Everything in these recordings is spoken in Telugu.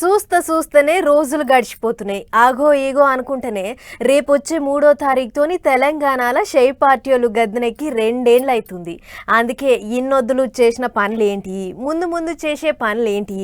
చూస్తూనే రోజులు గడిచిపోతున్నాయి. ఆగో ఏగో అనుకుంటేనే రేపొచ్చే 3వ తారీఖుతోని తెలంగాణలో షై పార్టీలు గద్దెనెక్కి 2 ఏళ్ళు అవుతుంది. అందుకే ఇన్నొద్దులు చేసిన పనులేంటి, ముందు చేసే పనులేంటి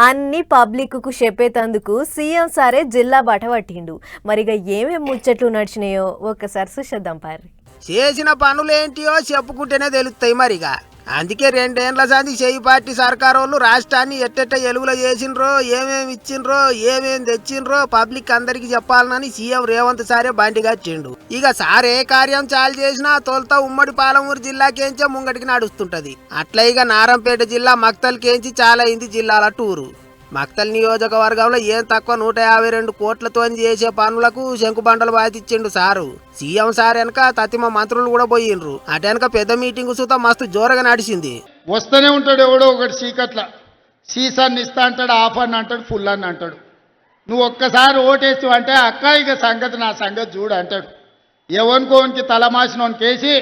అన్నీ పబ్లిక్కు చెప్పేతందుకు సీఎం సారే జిల్లా బటపట్టిండు. మరిగా ఏమేమి ముచ్చట్లు నడిచినాయో ఒక్కసారి చూసేద్దాం పారి. చేసిన పనులేంటియో చెప్పుకుంటేనే తెలుస్తాయి మరిగా. అందుకే 2 ఏళ్ల సంది షై పార్టీ సర్కారు వాళ్ళు రాష్ట్రాన్ని ఎట్టెట్ట ఎలుగులో చేసిండ్రో, ఏమేమి ఇచ్చిండ్రో, ఏమేమి తెచ్చిండ్రో పబ్లిక్ అందరికి చెప్పాలని సీఎం రేవంత్ సారే బండి కట్టిండు. ఇక సార్ ఏ కార్యం చాలు చేసినా తొలుత ఉమ్మడి పాలమూరు జిల్లాకేంచే ముంగటికి నడుస్తుంటది. అట్లా ఇక నారంపేట జిల్లా మక్తల్ కేంచి చాలా అయింది జిల్లాల టూరు. మక్తల్ నియోజకవర్గంలో ఏం తక్కువ 152 కోట్లతో చేసే పనులకు శంకుబండలు బాధించిండు సారు. సీఎం సార్ వెనక తతిమ మంత్రులు కూడా పోయిండ్రు. అటెనక పెద్ద మీటింగ్ సుతా మస్తు జోరుగా నడిచింది. వస్తూనే ఉంటాడు ఎవడో ఒకటి చీకట్ల, సీసాన్ని ఇస్తా అంటాడు, ఆఫ్ అని అంటాడు, ఫుల్ అని అంటాడు. నువ్వు ఒక్కసారి ఓటేసి అంటే అక్క ఇక సంగతి నా సంగతి చూడు అంటాడు. ఎవరికోనికి తలమాసినోని కేసి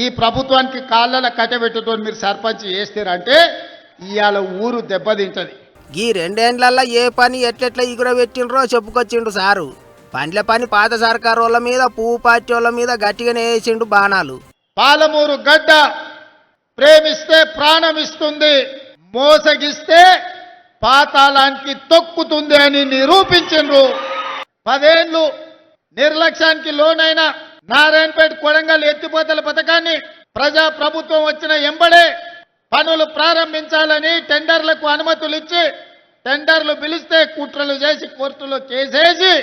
ఈ ప్రభుత్వానికి కాళ్ళ కట్టబెట్టుతో మీరు సర్పంచ్ చేస్తారంటే ఇవాళ ఊరు దెబ్బతింటది. ఈ 2 ఏళ్లలో ఏ పని ఎట్లెట్లా ఎగురబెట్టిండ్రో చెప్పుకొచ్చిండు సారు. పండ్ల పని పాత సర్కారు వాళ్ళ మీద, పువ్వు పార్టీ వాళ్ళ మీద గట్టిగానే వేసిండు బాణాలు. పాలమూరు గడ్డ ప్రేమిస్తే ప్రాణం ఇస్తుంది, మోసగిస్తే పాతాళానికి తొక్కుతుంది అని నిరూపించిండ్రు. 10 ఏళ్లు నిర్లక్ష్యానికి లోనైన నారాయణపేట కొడంగల్ ఎత్తిపోతల పథకాన్ని ప్రజా ప్రభుత్వం వచ్చిన ఎంబడే పనులు ప్రారంభించాలని టెండర్లకు అనుమతులు ఇచ్చి, టెండర్లు పిలిస్తే కుట్రలు చేసి కోర్టులో కేసేసి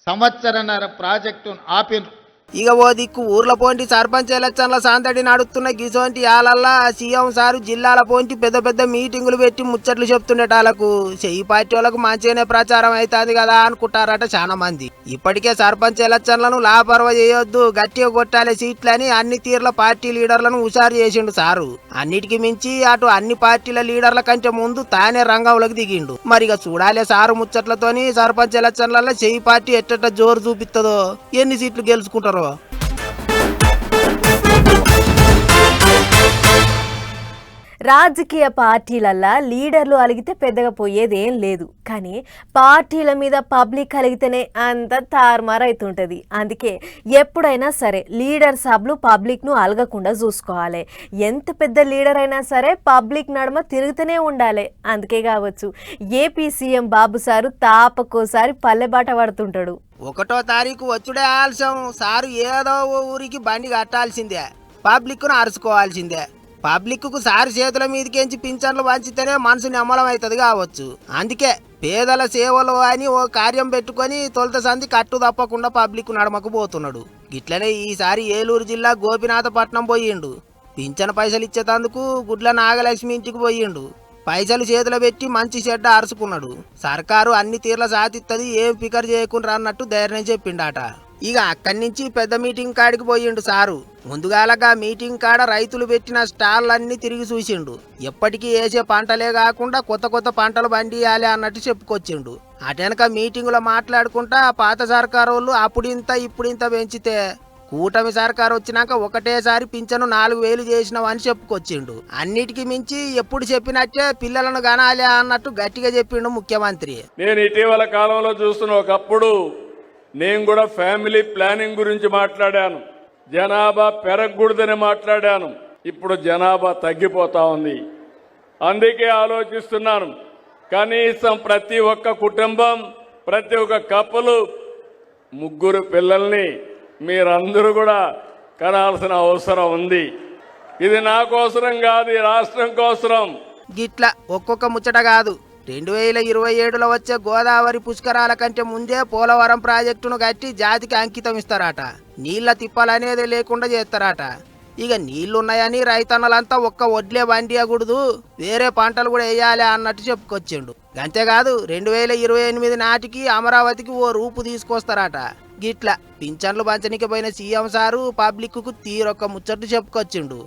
సంవత్సరన్నర ప్రాజెక్టును ఆపిన్రు. ఇక ఓ దిక్కు ఊర్ల పోంటి సర్పంచ్ ఎలక్షన్ల సాంతడి నడుస్తున్న గిసోంటి ఆలల్లా సీఎం సారు జిల్లాల పోంటి పెద్ద పెద్ద మీటింగులు పెట్టి ముచ్చట్లు చెప్తుండేటాలకు షై పార్టీ వాళ్ళకు మంచిగానే ప్రచారం అవుతుంది కదా అనుకుంటారట చాలా మంది. ఇప్పటికే సర్పంచ్ ఎలక్షన్లను లాపర్వ చేయొద్దు, గట్టిగా కొట్టాలి సీట్లని అన్ని తీర్ల పార్టీ లీడర్లను హుషారు చేసిండు సారు. అన్నిటికి మించి అటు అన్ని పార్టీల లీడర్ల కంటే ముందు తానే రంగంలోకి దిగిండు. మరిగా చూడాలి సారు ముచ్చట్లతోని సర్పంచ్ ఎలక్షన్లలో షై పార్టీ ఎట్టెట్ట జోరు చూపిస్తుందో, ఎన్ని సీట్లు గెలుచుకుంటారో. రాజకీయ పార్టీలల్లా లీడర్లు అలిగితే పెద్దగా పోయేదేం లేదు, కానీ పార్టీల మీద పబ్లిక్ అలిగితేనే అంత తారుమారైతుంటుంది. అందుకే ఎప్పుడైనా సరే లీడర్ సభలు పబ్లిక్ను అలగకుండా చూసుకోవాలి. ఎంత పెద్ద లీడర్ అయినా సరే పబ్లిక్ నడుమ తిరుగుతూనే ఉండాలి. అందుకే కావచ్చు ఏపీ సీఎం బాబు సారు తాపకోసారి పల్లెబాట పడుతుంటాడు. 1వ తారీఖు వచ్చుడే ఆలస్యం. సారు ఏదో ఓ ఊరికి బండి కట్టాల్సిందే, పబ్లిక్ను అరుచుకోవాల్సిందే. పబ్లిక్కు సారు చేతుల మీదకించి పింఛన్లు పంచితేనే మనసు నిమ్మలం అవుతుంది కావచ్చు. అందుకే పేదల సేవలు అని ఓ కార్యం పెట్టుకొని తొలుత సంధి కట్టు తప్పకుండా పబ్లిక్ నడమకు పోతున్నాడు. గిట్లనే ఈసారి ఏలూరు జిల్లా గోపినాథపట్నం పోయిండు. పింఛన్ పైసలు ఇచ్చేటందుకు గుడ్ల నాగలక్ష్మి ఇంటికి పోయిండు. పైసలు చేతులు పెట్టి మంచి చెడ్డ అరుచుకున్నాడు. సర్కారు అన్ని తీర్ల సాధిస్తుంది, ఏం ఫికర్ చేయకుండా అన్నట్టు ధైర్యం చెప్పిండాట. ఇక అక్కడి నుంచి పెద్ద మీటింగ్ కాడికి పోయిండు సారు. ముందుగాలగా మీటింగ్ కాడ రైతులు పెట్టిన స్టాళ్ళన్నీ తిరిగి చూసిండు. ఎప్పటికీ వేసే పంటలే కాకుండా కొత్త కొత్త పంటలు పండియాలి అన్నట్టు చెప్పుకొచ్చిండు. అటెనక మీటింగులో మాట్లాడుకుంటా పాత సర్కారు వాళ్ళు అప్పుడింత ఇప్పుడింత పెంచితే కూటమి సర్కారు వచ్చినాక ఒకటేసారి పింఛను 4000 చేసినావని చెప్పుకొచ్చిండు. అన్నిటికీ మించి ఎప్పుడు చెప్పినట్టే పిల్లలను గనాలి అన్నట్టు గట్టిగా చెప్పిండు ముఖ్యమంత్రి. నేను ఇటీవల కాలంలో చూస్తున్న ఒకప్పుడు నేను కూడా ఫ్యామిలీ ప్లానింగ్ గురించి మాట్లాడాను, జనాభా పెరగకూడదని మాట్లాడాను. ఇప్పుడు జనాభా తగ్గిపోతా ఉంది. అందుకే ఆలోచిస్తున్నాను, కనీసం ప్రతి ఒక్క కుటుంబం, ప్రతి ఒక్క కప్పులు 3 పిల్లల్ని మీరందరూ కూడా కనాల్సిన అవసరం ఉంది. ఇది నా కోసరం కాదు, ఈ రాష్ట్రం కోసరం. గిట్ల ఒక్కొక్క ముచ్చట కాదు, 2027లో వచ్చే గోదావరి పుష్కరాల కంటే ముందే పోలవరం ప్రాజెక్టును కట్టి జాతికి అంకితం ఇస్తారట. నీళ్ల తిప్పాలనేది లేకుండా చేస్తారట. ఇక నీళ్లున్నాయని రైతన్నలంతా ఒక్క వడ్లే బండియకూడదు, వేరే పంటలు కూడా వేయాలి అన్నట్టు చెప్పుకొచ్చిండు. అంతేకాదు 2028 నాటికి అమరావతికి ఓ రూపు తీసుకొస్తారట. గిట్ల పింఛన్లు పంచనికి పోయిన సీఎం సారు పబ్లిక్కు తీరొక్క ముచ్చట్లు చెప్పుకొచ్చిండు.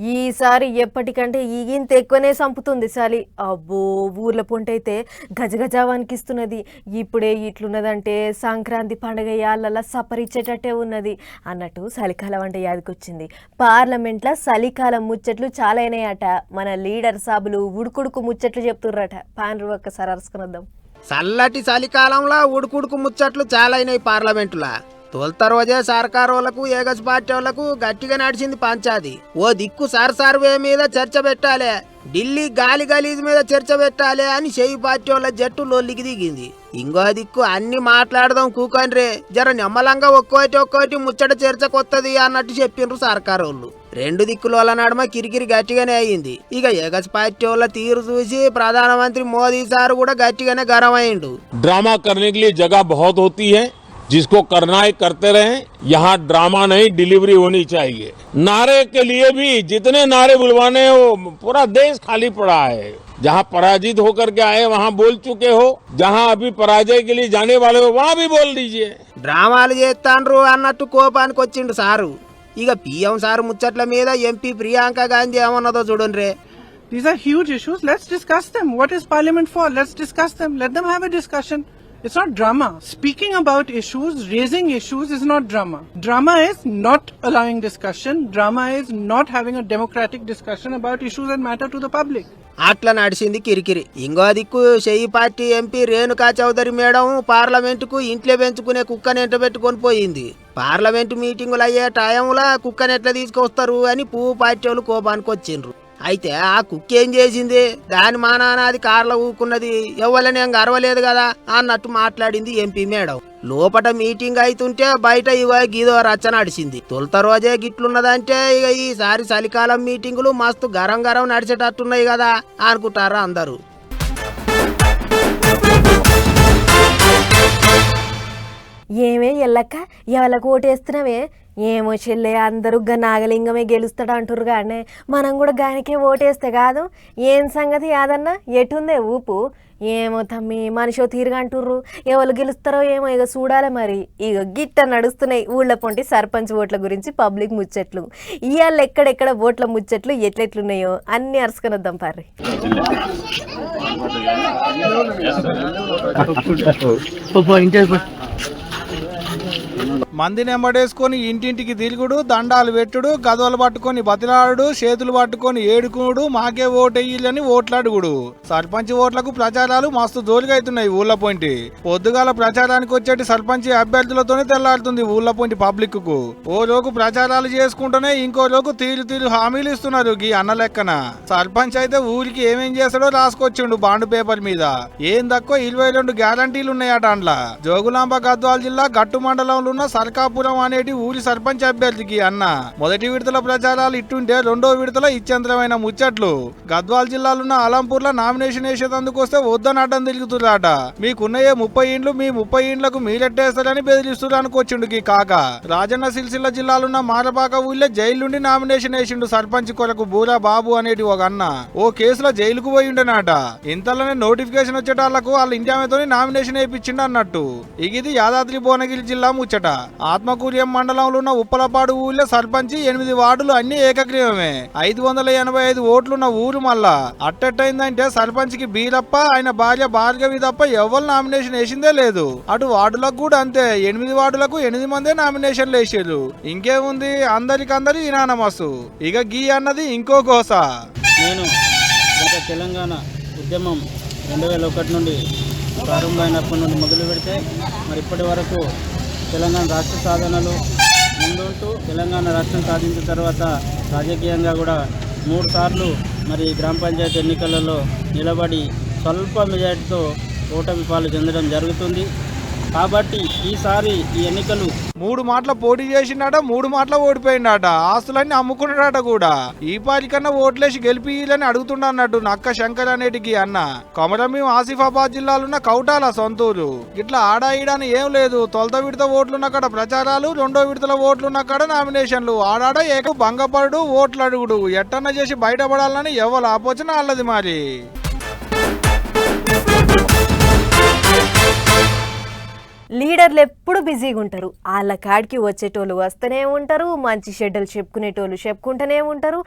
ఈసారి ఎప్పటికంటే ఈగింత ఎక్కువనే సంపుతుంది చలి. అబ్బో ఊర్ల పొంటైతే గజగజ వణికిస్తున్నది. ఇప్పుడే ఇట్లున్నదంటే సంక్రాంతి పండుగ యాళ్ళ సపరిచ్చేటట్టే ఉన్నది అన్నట్టు చలికాలం అంటే యాదికొచ్చింది. పార్లమెంట్లో చలికాలం ముచ్చట్లు చాలా అయినాయట. మన లీడర్ సాబులు ఉడుకుడుకు ముచ్చట్లు చెప్తుర్రట. పాండ్రు ఒక్కసారి అరుసుకునొద్దాం. చల్లటి చలికాలంలో ఉడుకుడుకు ముచ్చట్లు చాలా అయినాయి పార్లమెంటులా. తొలుత రోజే సర్కారు వాళ్ళకు ఏగస్ పార్టీ వాళ్ళకు గట్టిగా నడిచింది పంచాది. ఓ దిక్కు సర్వే మీద చర్చ పెట్టాలి, ఢిల్లీ గాలి గలీజ్ మీద చర్చ పెట్టాలి అని చెయ్యి పార్టీ వాళ్ళ జట్టు లొల్లికి దిగింది. ఇంకో దిక్కు అన్ని మాట్లాడదాం కూకండ్రే, జర నిమ్మలంగా ఒక్కోటి ముచ్చట చర్చకొత్తది అన్నట్టు చెప్పిండ్రు సర్కారు వాళ్ళు. రెండు దిక్కుల నడుమ కిరికిరి గట్టిగానే అయ్యింది. ఇక ఏగస్ పార్టీ వాళ్ళ తీరు చూసి ప్రధానమంత్రి మోదీ సార్ కూడా గట్టిగానే గరం అయిండు. ड्रामा करने के लिए जगह बहुत होती है, जिसको करना है करते रहे। यहाँ ड्रामा नहीं, डिलीवरी होनी चाहिए। नारे के लिए भी जितने नारे बुलवाने हो, पूरा देश खाली पड़ा है। जहाँ पराजित होकर के आए वहाँ बोल चुके हो, जहाँ अभी पराजय के लिए जाने वाले हो वहाँ भी बोल दीजिए। డ్రామాలు చేస్తాండ్రు అన్నట్టు కోపానికి వచ్చిండు సారు. ఇక పిఎం సారు ముచ్చట్ల మీద ఎంపీ ప్రియాంక గాంధీ ఏమన్నదో చూడండి. These are huge issues. Let's discuss them. What is Parliament for? Let's discuss them. Let them have a discussion. It's not drama. Speaking about issues, raising issues is not drama. Drama is not allowing discussion. Drama is not having a democratic discussion about issues that matter to the public. అట్లా నడిచింది కిరికిరి. ఇంకో దిక్కు షెయి party MP Renuka Chowdhury madam పార్లమెంటుకు ఇంట్లో పెంచుకునే కుక్కని ఎంట పెట్టుకొని పోయింది. పార్లమెంటు మీటింగులు అయ్యే టైంలో కుక్కని ఎట్లా తీసుకొస్తారు అని పువ్వు పార్టీ వాళ్ళు కోపానికి వచ్చిండ్రు. అయితే ఆ కుక్క ఏం చేసింది, దాని మానానాది కార్లో ఊకున్నది, ఎవరిని ఏం గర్వలేదు కదా అన్నట్టు మాట్లాడింది ఎంపీ మేడం. లోపట మీటింగ్ అయితుంటే బయట ఇగో గీదో రచ్చ నడిచింది. తొలుత రోజే గిట్లున్నదంటే ఇక ఈసారి చలికాలం మీటింగులు మస్తు గరం నడిచేటట్టున్నాయి కదా అనుకుంటారా అందరూ. ఏమే ఎల్లక్క ఎవరికి ఓటేస్తున్నావే? ఏమో చెల్లె, అందరూ నాగలింగమే గెలుస్తాడు అంటుర్రు కానీ మనం కూడా గానికే ఓటేస్తే కాదు. ఏం సంగతి యాదన్నా, ఎటుందే ఊపు? ఏమో తమ్మి, మనిషో తీరుగా అంటుర్రు. ఎవరు గెలుస్తారో ఏమో ఇక చూడాలి మరి. ఇక గిట్ట నడుస్తున్నాయి ఊళ్ళ పొంటి సర్పంచ్ ఓట్ల గురించి పబ్లిక్ ముచ్చట్లు. ఇవాళ ఎక్కడెక్కడ ఓట్ల ముచ్చట్లు ఎట్లెట్లున్నాయో అన్ని అరుసుకొనొద్దాం పార్రి. మందిని ఎంబడేసుకొని ఇంటింటికి తిరుగుడు, దండాలు పెట్టుడు, గదవలు పట్టుకొని బతిలాడు, చేతులు పట్టుకొని ఏడుకునుడు, మాకే ఓటెయ్యాలని ఓట్లాడుగుడు. సర్పంచ్ ఓట్లకు ప్రచారాలు మస్తు జోలిగైతున్నాయి ఊళ్ళ పొంటి. పొద్దుగాల ప్రచారానికి వచ్చేటి సర్పంచ్ అభ్యర్థులతోనే తెల్లాడుతుంది ఊళ్ళ పొంటి పబ్లిక్ కు. ఓ రోజు ప్రచారాలు చేసుకుంటూనే ఇంకో రోజు తీరు హామీలు ఇస్తున్నారు గీ అన్న లెక్కన. సర్పంచ్ అయితే ఊరికి ఏమేం చేస్తాడో రాసుకొచ్చిండు బాండ్ పేపర్ మీద. ఏం తక్కువ 22 గ్యారంటీలు ఉన్నాయట అండ్లా. జోగులాంబ గద్వాల జిల్లా గట్టు మండలంలో ఉన్న సర్కాపురం అనేటి ఊరి సర్పంచ్ అభ్యర్థికి అన్న మొదటి విడతల ప్రచారాలు ఇట్టుంటే రెండో విడతల ఇచ్చంద్రమైన ముచ్చట్లు. గద్వాల జిల్లాలున్న అలంపూర్లో నామినేషన్ వేసేందుకు వస్తే వద్దని అడ్డం తిరుగుతురాట. మీకున్నయే 30 ఇండ్లు, మీ 30 ఇండ్లకు మీరెట్టేస్తారని బెదిరిస్తురానికి వచ్చిండు ఈ కాక. రాజన్న సిరిసిల్ల జిల్లాలున్న మారపాక ఊళ్ళో జైలు నుండి నామినేషన్ వేసిండు సర్పంచ్ కొరకు బూరా బాబు అనేటి ఒక అన్న. ఓ కేసులో జైలుకు పోయి ఉండేనాట. ఇంతలోనే నోటిఫికేషన్ వచ్చేటాళ్లకు వాళ్ళ ఇంటితో నామినేషన్ వేయించిండు అన్నట్టు. ఇది యాదాద్రి భువనగిరి జిల్లా ముచ్చట. ఆత్మకూర్యం మండలంలో ఉన్న ఉప్పలపాడు ఊళ్ళో సర్పంచ్ 8 వార్డులు అన్ని ఏకగ్రీవమే. 585 ఓట్లున్న ఊరు. మళ్ళా అట్టయిందంటే సర్పంచ్ కి బీరప్ప, ఆయన భార్య భార్గవి తప్ప ఎవరు నామినేషన్ వేసిందే లేదు. అటు వార్డులకు కూడా అంతే. 8 వార్డులకు 8 మందే నామినేషన్లు వేసారు. ఇంకేముంది, అందరికందరూ ఇనానమస్సు. ఇక గీ అన్నది ఇంకో కోస. నేను తెలంగాణ ఉద్యమం 2001 నుండి ప్రారంభమైనప్పటి నుండి మొదలు పెడితే మరి ఇప్పటి వరకు తెలంగాణ రాష్ట్ర సాధనలు ముందుంటూ తెలంగాణ రాష్ట్రం సాధించిన తర్వాత రాజకీయంగా కూడా 3 సార్లు మరి గ్రామ పంచాయతీ ఎన్నికలలో నిలబడి స్వల్ప మెజార్టీతో ఓటమి పాలు చెందడం జరుగుతుంది. కాబట్టి ఈసారి ఈ ఎన్నికలు 3 మాటల పోటీ చేసిండట, 3 మాటల ఓడిపోయిండట. ఆస్తులన్నీ అమ్ముకున్నాడట కూడా. ఈ పారికన్నా ఓట్లేసి గెలిపిలని అడుగుతుండన్నట్టు నక్క శంకర్ అనేటికి అన్న. కొమరమీం ఆసిఫాబాద్ జిల్లాలున్న కౌటాల సొంతూరు. ఇట్లా ఆడాయిడని ఏం లేదు. తొలత విడత ఓట్లున్న ప్రచారాలు, రెండో విడతల ఓట్లున్న నామినేషన్లు. ఆడాడ ఏక భంగపడు, ఓట్లు అడుగుడు. ఎట్టన్నా చేసి బయటపడాలని ఎవరు ఆపోచన అల్లది మరి. లీడర్లు ఎప్పుడు బిజీగా ఉంటారు. వాళ్ళ కాడికి వచ్చేటోళ్ళు వస్తూనే ఉంటారు, మంచి షెడ్యూల్ చెప్పుకునేటోళ్ళు చెప్పుకుంటూనే ఉంటారు,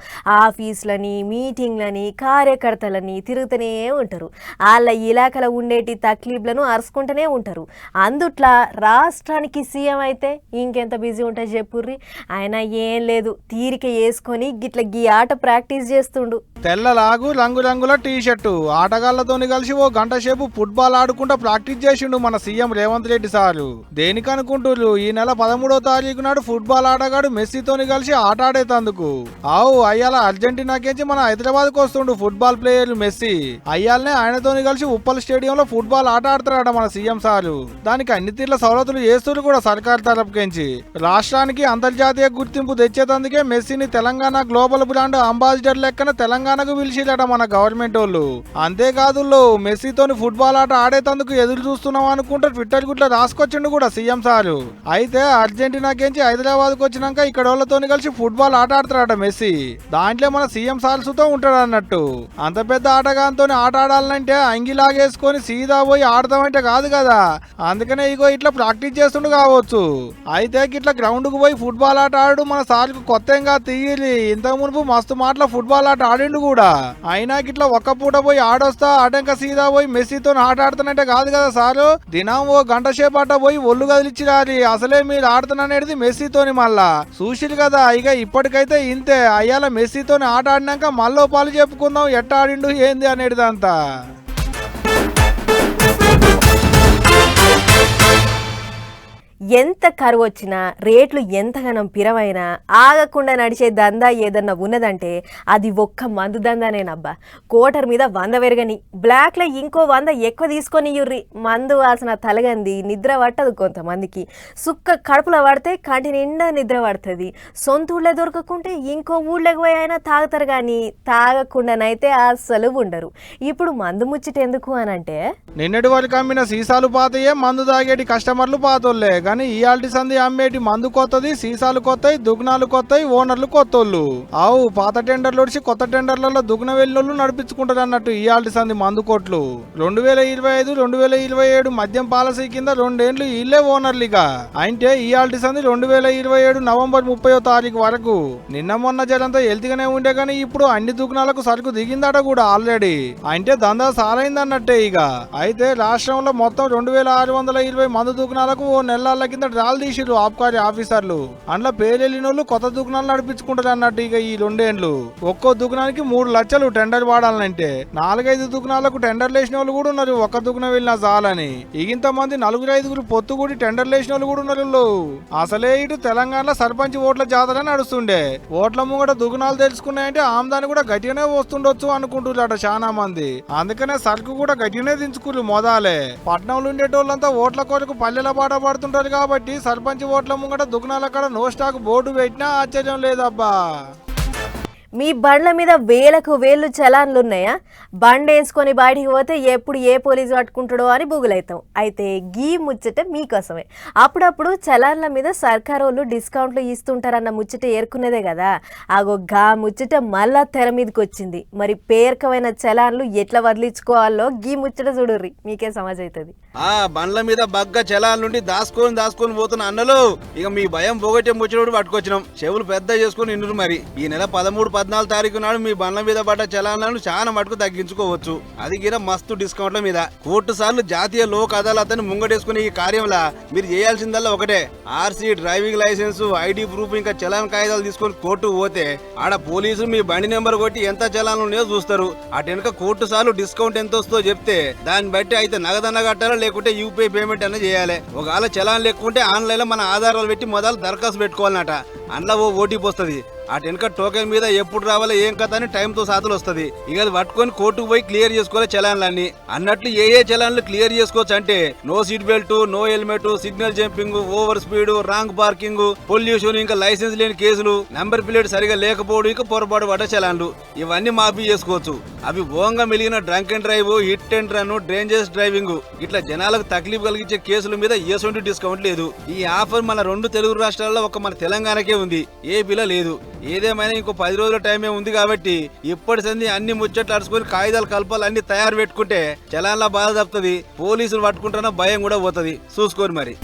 ఆఫీసులని మీటింగ్లని కార్యకర్తలని తిరుగుతూనే ఉంటారు. వాళ్ళ ఇలాకలో ఉండేటి తక్లీఫ్లను అరుచుకుంటూనే ఉంటారు. అందుట్లా రాష్ట్రానికి సీఎం అయితే ఇంకెంత బిజీ ఉంటుంది చెప్పుర్రి. ఆయన ఏం లేదు, తీరిక వేసుకొని గిట్ల గీ ఆట ప్రాక్టీస్ చేస్తుండు. తెల్లలాగు రంగురంగుల టీ షర్టు ఆటగాళ్లతోని కలిసి ఓ గంట సేపు ఫుట్బాల్ ఆడుకుంటా ప్రాక్టీస్ చేసిండు మన సీఎం రేవంత్ రెడ్డి సారు. దేనికనుకుంటున్నారు, ఈ నెల 13వ తారీఖు నాడు ఫుట్బాల్ ఆటగాడు మెస్సీతోని కలిసి ఆట ఆడేతందుకు. ఆవు అయ్యాల అర్జెంటీనాకేంచి మన హైదరాబాద్ కు వస్తుండు ఫుట్బాల్ ప్లేయర్ మెస్సీ. అయ్యాలనే ఆయనతోని కలిసి ఉప్పల్ స్టేడియంలో ఫుట్బాల్ ఆట ఆడతారట మన సీఎం సారు. దానికి అన్ని తీర్ల సవలతులు చేస్తున్నారు కూడా సర్కార్ తరపుకెంచి. రాష్ట్రానికి అంతర్జాతీయ గుర్తింపు తెచ్చేతందుకే మెస్సీని తెలంగాణ గ్లోబల్ బ్రాండ్ అంబాసిడర్ లెక్కన తెలంగాణకు పిలిచిరట మన గవర్నమెంట్ వాళ్ళు. అంతేకాదు మెస్సీతోని ఫుట్బాల్ ఆట ఆడేతందుకు ఎదురు చూస్తున్నాం అనుకుంటే ట్విట్టర్ గుట్ల రాసుకొచ్చిండు కూడా సీఎం సారు. అయితే అర్జెంటీనాకేంచి హైదరాబాద్ కు వచ్చినాక ఇక్కడ వాళ్ళతోని కలిసి ఫుట్బాల్ ఆట ఆడతారట మెస్సీ. దాంట్లో మన సీఎం సార్సుతో ఉంటాడు అన్నట్టు. అంత పెద్ద ఆటగాంతో ఆట ఆడాలంటే అంగిలాగేసుకొని సీదా పోయి ఆడతామంటే కాదు కదా. అందుకనే ఇగో ఇట్లా ప్రాక్టీస్ చేస్తుండు కావచ్చు. అయితే ఇట్లా గ్రౌండ్ కు పోయి ఫుట్బాల్ ఆట ఆడు మన సార్కు కొత్తగా తీయలి. ఇంతకు మునుపు మస్తు మాటల ఫుట్బాల్ ఆట ఆడిండు కూడా. అయినా ఇట్లా ఒక్క పూట పోయి ఆడొస్తా ఆటంక సీదా పోయి మెస్సీతో ఆట ఆడుతానంటే కాదు కదా సారు. దినం ఓ గంట సేపు ఆట పోయి ఒళ్ళు కదిలిచ్చిరాలి. అసలే మీరు ఆడుతాననేది మెస్సీతోని మళ్ళా చూసిరు కదా. ఇక ఇప్పటికైతే ఇంతే. అయ్యాల మెస్సీతోని ఆట ఆడినాక మళ్ళీ పాలు చెప్పుకుందాం ఎట్ట ఆడిండు ఏంది అనేది అంతా. ఎంత కరువు వచ్చినా రేట్లు ఎంతగానం పిరమైనా ఆగకుండా నడిచే దందా ఏదన్నా ఉన్నదంటే అది ఒక్క మందు దందానేనబ్బా. కోటర్ మీద 100 పెరగని బ్లాక్లో ఇంకో 100 ఎక్కువ తీసుకొని ఇయ్యుర్రి. మందు వాసన తలగంది, నిద్ర పట్టదు. కొంతమందికి సుక్క కడుపులో పడితే కంటి నిండా నిద్ర పడుతుంది. సొంత ఊళ్ళో దొరకకుంటే ఇంకో ఊళ్ళోకి పోయి అయినా తాగుతారు, కానీ తాగకుండానైతే అస్సలు ఉండరు. ఇప్పుడు మందు ముచ్చట ఎందుకు అనంటే, నిన్నటి వరకు అమ్మిన సీసాలు పాతయే, మందు తాగేటి కస్టమర్లు పాతోళ్లే. కానీ ఇయాల్టి సంది అమ్మేటి మందు కొత్తది, సీసాలు కొత్తయి, దుగ్నాలు కొత్తయి, ఓనర్లు కొత్తోళ్ళు. ఆవు పాత టెండర్లు వచ్చి కొత్త టెండర్లలో దుగ్న వెళ్ళోళ్ళు నడిపించుకుంటారు అన్నట్టు ఇయాల్టి సంది మందు కొట్లు. 2025, 2027 మద్యం పాలసీ కింద 2 ఏళ్లు ఇల్లే ఓనర్లుగా. అంటే ఇయాల్టి సంది 2027 నవంబర్ 30వ తారీఖు వరకు. నిన్న మొన్న జరంతా హెల్తీగానే ఉండే కానీ ఇప్పుడు అన్ని దుగ్నాలకు సరుకు దిగిందట కూడా ఆల్రెడీ. అంటే దందా సాలైందన్నట్టే ఇక. అయితే రాష్ట్రంలో మొత్తం 2620 మందు దుగ్నాలకు ఓ నెలల కింద డ్రాల్ తీసిరు ఆబ్కారీ ఆఫీసర్లు. అందులో పేరెళ్ళినోళ్ళు కొత్త దుకాణాలు నడిపించుకుంటారు అన్నట్టు. ఇక ఈ 2 ఏళ్లు ఒక్కో దుకాణానికి 3 లక్షలు టెండర్ వాడాలంటే 4-5 దుకాణాలకు టెండర్లు వేసిన వాళ్ళు కూడా ఉన్నారు. ఒక్క దుకాణం వెళ్ళినా చాలని. ఇంత మంది 4-5 పొత్తు కూడి టెండర్లు వేసిన వాళ్ళు కూడా ఉన్నారు. అసలే ఇటు తెలంగాణలో సర్పంచ్ ఓట్ల జాతర నడుస్తుండే. ఓట్ల ముంగట దుకాణాలు తెలుసుకున్నాయంటే ఆమ్దాని కూడా గట్టిగానే వస్తుండొచ్చు అనుకుంటున్నారట చాలా మంది. అందుకనే సరుకు కూడా గట్టిగానే దించుకురు మొదలే. పట్నంలో ఉండేటోళ్ళంతా ఓట్ల కొరకు పల్లెల బాట పడుతుంటారు కాబట్టి సర్పంచ్ ఓట్ల ముంగట దుకాణాల కాడ నో స్టాక్ బోర్డు పెట్టినా ఆశ్చర్యం లేదబ్బా. మీ బండ్ల మీద వేలకు వేలు చలాన్లు ఉన్నాయా? బండి వేసుకొని బయటికి పోతే ఎప్పుడు ఏ పోలీసు పట్టుకుంటాడో అని బుగులైతాం. అయితే గీ ముచ్చట మీకోసమే. అప్పుడప్పుడు చలాన్ల మీద సర్కారు వాళ్ళు డిస్కౌంట్లు ఇస్తుంటారన్న ముచ్చట ఏర్కునేదే కదా. ఆగో గా ముచ్చట మళ్ళా తెర మీదకి వచ్చింది. మరి పేర్కమైన చలాన్లు ఎట్లా వదిలించుకోవాలో గీ ముచ్చట చూడుర్రి, మీకే సమాజ్ అవుతుంది. బండ్ల మీద బగ్గ చలాల నుండి దాచుకొని పోతున్న అన్నలు ఇక మీ భయం పోగొట్టే ముచ్చట పట్టుకొచ్చినాం. చెవులు పెద్ద చేసుకుని ఇన్నురు. మరి ఈ నెల 13-14 తారీఖు నాడు మీ బండ్ల మీద పడ్డ చలాలను చాలా మటుకు తగ్గించుకోవచ్చు. అది గిర మస్తు డిస్కౌంట్ల మీద. కోర్టు సార్లు జాతీయ లోక్ అదాలత్ ముంగటేసుకుని ఈ కార్యంలా మీరు చేయాల్సిందల్లా ఒకటే. RC, driving licence, ID proof ఇంకా చలాన్ కాగితాలు తీసుకొని కోర్టు పోతే ఆడ పోలీసులు మీ బండి నెంబర్ కొట్టి ఎంత చలాన్లు ఉన్నాయో చూస్తారు. అటెనక కోర్టు సార్లు డిస్కౌంట్ ఎంత వస్తుందో చెప్తే దాన్ని బట్టి అయితే నగదన్న కట్టాలా లేకుంటే యూపీఐ పేమెంట్ అన్న చేయాలి. ఒకవేళ చలాన్ లేకుంటే ఆన్లైన్ లో మన ఆధారాలు పెట్టి మొదలు దరఖాస్తు పెట్టుకోవాలన్నట. అందులో ఓ ఓటీపీ వస్తుంది. అటు వెనక టోకెన్ మీద ఎప్పుడు రావాలో ఏం కథ అని టైంతో సాతులు వస్తుంది. ఇక అది పట్టుకొని కోర్టుకు పోయి క్లియర్ చేసుకోవాలి చలాన్లన్నీ. అన్నట్లు ఏ చలాన్లు క్లియర్ చేసుకోవచ్చు అంటే no seat belt, no helmet, signal jumping, over speed, wrong parking, pollution, ఇంకా లైసెన్స్ లేని కేసులు, నంబర్ ప్లేట్ సరిగా లేకపోవడం, ఇంకా పొరపాటు పడ్డ చలాన్లు ఇవన్నీ మాఫీ చేసుకోవచ్చు. అవి ఓంగా మిలిగిన drunk and drive, hit and run, dangerous driving ఇట్లా జనాలకు తక్లీఫ్ కలిగించే కేసుల మీద ఎటువంటి డిస్కౌంట్ లేదు. ఈ ఆఫర్ మన 2 తెలుగు రాష్ట్రాల్లో ఒక మన తెలంగాణకే ఉంది, ఏపీలో లేదు. ఏదేమైనా ఇంకో 10 రోజుల టైమే ఉంది కాబట్టి ఇప్పటి సంది అన్ని ముచ్చట్లు అడుచుకొని కాగితాలు కలపాలు అన్ని తయారు పెట్టుకుంటే చలాన్లా బాధ తప్పుతుంది, పోలీసులు పట్టుకుంటున్న భయం కూడా పోతుంది. చూసుకోరు మరి.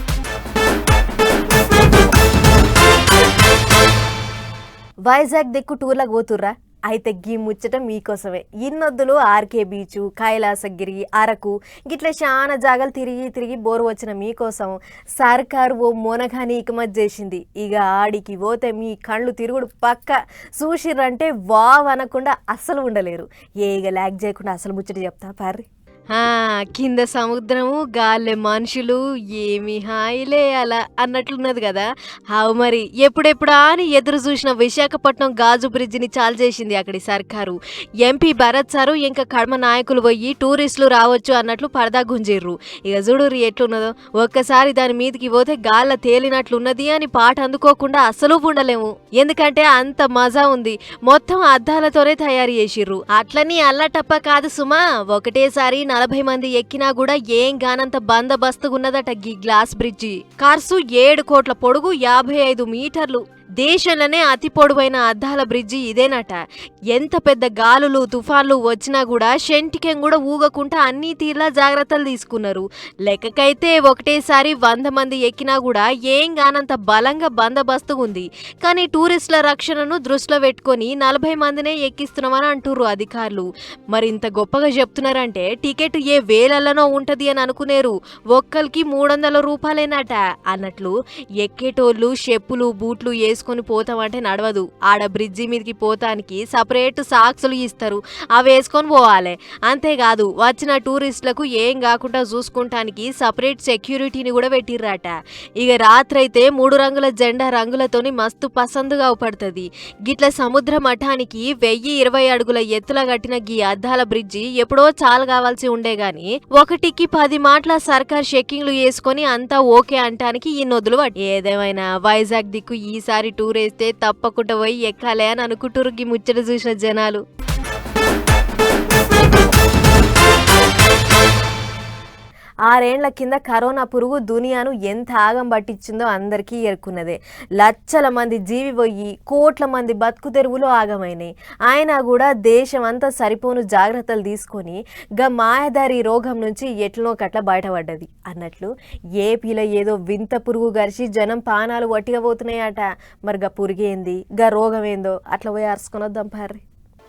వైజాగ్ దిక్కు టూర్లకు పోతుర్రా? అయితే గీ ముచ్చట మీకోసమే. ఇన్నొద్దులు ఆర్కే బీచ్, కైలాసగిరి, అరకు గిట్లా చాలా జాగాలు తిరిగి తిరిగి బోరు వచ్చిన మీకోసం సర్కారు ఓ మొనగాని ఇకమత్ చేసింది. ఇక ఆడికి పోతే మీ కళ్ళు తిరుగుడు పక్క. చూసిర్రంటే వావ్ అనకుండా అస్సలు ఉండలేరు. ఇక లాగ్ చేయకుండా అసలు ముచ్చట చెప్తా పార్రి. కింద సముద్రము, గాల్లే మనుషులు, ఏమి హాయిలే అలా అన్నట్లున్నది కదా. హావు మరి ఎప్పుడెప్పుడా అని ఎదురు చూసిన విశాఖపట్నం గాజు బ్రిడ్జిని చాలు చేసింది అక్కడి సర్కారు. ఎంపీ భరత్ సారు ఇంకా కడమ నాయకులు పోయి టూరిస్టులు రావచ్చు అన్నట్లు పరదా గుంజిర్రు. ఇక చూడుర్రి ఎట్లున్నదో. ఒక్కసారి దాని మీదకి పోతే గాల్ల తేలినట్లున్నది అని పాట అందుకోకుండా అసలు ఉండలేము. ఎందుకంటే అంత మజా ఉంది. మొత్తం అద్దాలతోనే తయారు చేసిర్రు. అట్లని అల్లటప్ప కాదు సుమా, ఒకటేసారి 40 మంది ఎక్కినా కూడా ఏం గానంత బందబస్తుగున్నదట గీ గ్లాస్ బ్రిడ్జి. ఖర్చు 7 కోట్ల పొడుగు, 55 మీటర్లు. దేశంలోనే అతి పొడవైన అద్దాల బ్రిడ్జి ఇదేనట. ఎంత పెద్ద గాలులు తుఫాన్లు వచ్చినా కూడా షెంటికెం కూడా ఊగకుండా అన్ని తీర్లా జాగ్రత్తలు తీసుకున్నారు. లెక్కకైతే ఒకటేసారి 100 మంది ఎక్కినా కూడా ఏం గానంత బలంగా బందోబస్తు ఉంది. కానీ టూరిస్టుల రక్షణను దృష్టిలో పెట్టుకొని 40 మందినే ఎక్కిస్తున్నామని అంటుర్రు అధికారులు. మరి ఇంత గొప్పగా చెప్తున్నారంటే టికెట్ ఏ వేలలోనో ఉంటది అని అనుకునేరు. ఒక్కరికి 300 రూపాయలేనట. అన్నట్లు ఎక్కేటోళ్ళు చెప్పులు బూట్లు వేసుకొని పోతామంటే నడవదు. ఆడ బ్రిడ్జి మీదకి పోతానికి సపరేట్ సాక్సులు ఇస్తారు, అవి వేసుకొని పోవాలి. అంతేకాదు వచ్చిన టూరిస్టులకు ఏం కాకుండా చూసుకుంటానికి సపరేట్ సెక్యూరిటీని కూడా పెట్టిర్రట. ఇక రాత్రైతే 3 రంగుల జెండా రంగులతోని మస్తు పసందుగా పడుతుంది. గిట్ల సముద్ర మఠానికి 1020 అడుగుల ఎత్తుల కట్టిన గీ అద్దాల బ్రిడ్జి ఎప్పుడో చాలు కావాల్సి ఉండే గాని 1కి 10 మాటల సర్కార్ చెక్కింగ్లు వేసుకొని అంతా ఓకే అంటానికి ఈ నొదులు పట్టి. ఏదేమైనా వైజాగ్ దిక్కు ఈసారి టూర్ వేస్తే తప్పకుండా పోయి ఎక్కాలే అని అనుకుంటురు గీ ముచ్చట చూసిన జనాలు. 6 ఏళ్ల కింద కరోనా పురుగు దునియాను ఎంత ఆగం పట్టించిందో అందరికీ ఎరుకున్నదే. లక్షల మంది జీవి పోయి కోట్ల మంది బతుకు తెరువులో ఆగమైనాయి. అయినా కూడా దేశం అంతా సరిపోను జాగ్రత్తలు తీసుకొని గా మాయదారి రోగం నుంచి ఎట్లనో కట్ల బయటపడ్డది. అన్నట్లు ఏపీలో ఏదో వింత పురుగు గరిచి జనం పానాలు వట్టిగా పోతున్నాయట. మరి గా పురుగేంది, గా రోగం ఏందో అట్లా పోయి అరుచుకొని వద్దాం పార్రి.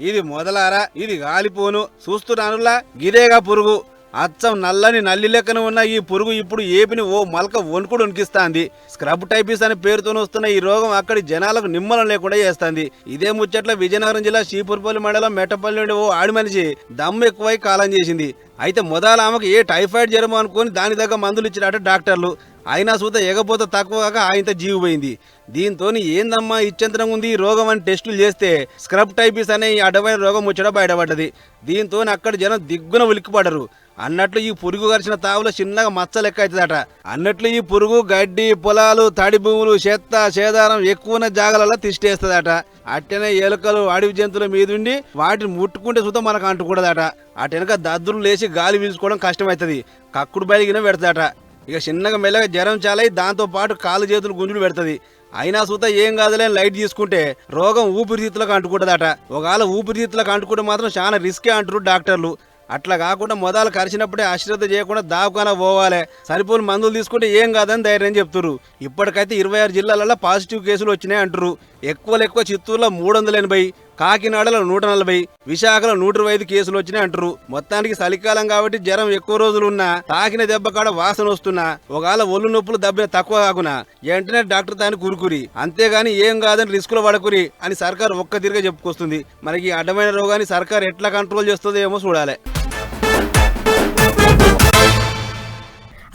ఇది మొదలారా, ఇది గాలిపోను చూస్తున్నానులా గిరేగా పురుగు. అచ్చం నల్లని నల్లి లెక్కన ఉన్న ఈ పురుగు ఇప్పుడు ఏపిని ఓ మల్క వణుకుడు వణికిస్తాంది. స్క్రబ్ టైఫీస్ అనే పేరుతో వస్తున్న ఈ రోగం అక్కడి జనాలకు నిమ్మలం లేకుండా చేస్తుంది. ఇదే ముచ్చట్ల విజయనగరం జిల్లా చీపురుపల్లి మండలం మెట్టపల్లి నుండి ఓ ఆడి మనిషి దమ్ము ఎక్కువై కాలం చేసింది. అయితే మొదల ఆమెకు ఏ టైఫాయిడ్ జ్వరం అనుకుని దాని దగ్గర మందులు ఇచ్చినట్టు డాక్టర్లు. అయినా సూత ఎగపోత తక్కువగా ఆయనతో జీవి పోయింది. దీంతో ఏందమ్మా ఇచ్చంతరం ఉంది ఈ రోగం అని టెస్టులు చేస్తే స్క్రబ్ టైఫీస్ అనే ఈ అడ్డమైన రోగం ముచ్చట బయటపడ్డది. దీంతో అక్కడి జనం దిగ్గున ఉలిక్కిపడరు. అన్నట్లు ఈ పురుగు గరిచిన తావులో చిన్నగా మచ్చ లెక్క అవుతుందట. అన్నట్లు ఈ పురుగు గడ్డి పొలాలు తడి భూములు చెత్త సేదారం ఎక్కువ జాగాలలో తిష్టేస్తుందట. అట్టనే ఎలుకలు అడవి జంతువుల మీదుండి వాటిని ముట్టుకుంటే సుతం మనకు అంటుకూడదట. అటెనక దద్దులు లేచి గాలి పీల్చుకోవడం కష్టమవుతుంది, కక్కుడు బయలుగిన పెడతాట. ఇక చిన్నగా మెల్లగా జ్వరం చాలై దాంతో పాటు కాలు చేతులు గుంజుడు పెడుతుంది. అయినా సూత ఏం కాదులేని లైట్ తీసుకుంటే రోగం ఊపిరితిత్తులకు అంటుకుంటుందట. ఒకవేళ ఊపిరితిత్తులకు అంటుకుంటే మాత్రం చాలా రిస్కే అంటారు డాక్టర్లు. అట్లా కాకుండా మొదలు కరిచినప్పుడే అశ్రద్ధ చేయకుండా దావకానా పోవాలి, సరిపోని మందులు తీసుకుంటే ఏం కాదని ధైర్యం చెప్తున్నారు. ఇప్పటికైతే 26 జిల్లాలలో పాజిటివ్ కేసులు వచ్చినాయి అంటారు. ఎక్కువ చిత్తూరులో 380, కాకినాడలో 140, విశాఖలో 125 కేసులు వచ్చినాయి అంటారు. మొత్తానికి చలికాలం కాబట్టి జ్వరం ఎక్కువ రోజులు ఉన్నా తాకిన దెబ్బ కాడ వాసన వస్తున్నా ఒకవేళ ఒళ్ళు నొప్పులు దెబ్బ తక్కువ కాకున్నా వెంటనే డాక్టర్ తాని కురుకురి, అంతేగాని ఏం కాదని రిస్కులో పడకురి అని సర్కారు ఒక్క తిరిగా చెప్పుకొస్తుంది. మనకి ఈ అడ్డమైన రోగాన్ని సర్కారు ఎట్లా కంట్రోల్ చేస్తుందో ఏమో చూడాలి.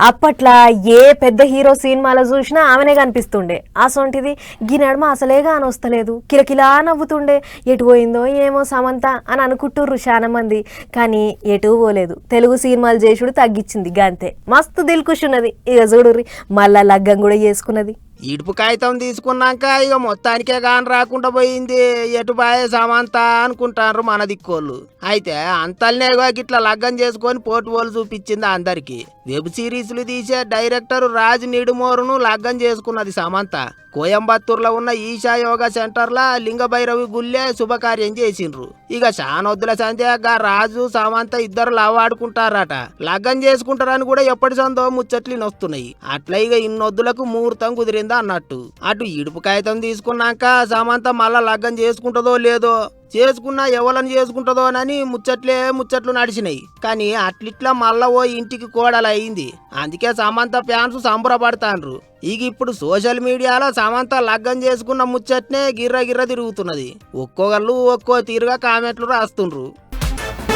అప్పట్లో ఏ పెద్ద హీరో సినిమాలో చూసినా ఆమెనే కనిపిస్తుండే. అసొంటిది గీ నడుమ అసలేగా అని వస్తలేదు, కిలకిలా నవ్వుతుండే. ఎటు పోయిందో ఏమో సమంత అని అనుకుంటుర్రు చాలా మంది. కానీ ఎటు పోలేదు, తెలుగు సినిమాలు చేసుడు తగ్గించింది గంతే. మస్తు దిల్కుషున్నది. ఇక చూడుర్రి మళ్ళా లగ్గం కూడా చేసుకున్నది. ఇడుపు కాగితం తీసుకున్నాక ఇక మొత్తానికే కాని రాకుండా పోయింది. ఎటు బాయే సమంత అనుకుంటారు మన దిక్కోళ్ళు. అయితే అంతల్నే గిట్లా లగ్గం చేసుకొని పోర్టుపోలు చూపించింది అందరికి. వెబ్ సిరీస్లు తీసే డైరెక్టర్ రాజ్ నిడుమోరును లగ్గం చేసుకున్నది సమంత. కోయంబత్తూర్లో ఉన్న ఈశా యోగా సెంటర్లా లింగభైరవి గుళ్ళే శుభకార్యం చేసిండ్రు. ఇక శానొద్దుల సంధ్య రాజు సమంత ఇద్దరు లవ్వాడుకుంటారట. లగ్గం చేసుకుంటారని కూడా ఎప్పటి సందో ముచ్చట్లు వస్తున్నాయి. అట్లా ఇక ఇన్నొద్దులకు ముహూర్తం కుదిరిందా అన్నట్టు. అటు ఇడుపు కాగితం తీసుకున్నాక సమంత మళ్ళా లగ్గం చేసుకుంటుందో లేదో, చేసుకున్నా ఎవరిని చేసుకుంటుందోనని ముచ్చట్లు నడిచినాయి. కానీ అట్లిట్లా మళ్ళా ఓ ఇంటికి కోడలు అయింది. అందుకే సమంత ఫ్యాన్స్ సంబరపడతాండ్రు. ఇక ఇప్పుడు సోషల్ మీడియాలో సమంత లగ్గం చేసుకున్న ముచ్చట్నే గిర్ర తిరుగుతున్నది. ఒక్కొక్కళ్ళు ఒక్కో తీరుగా కామెంట్లు రాస్తుండ్రు.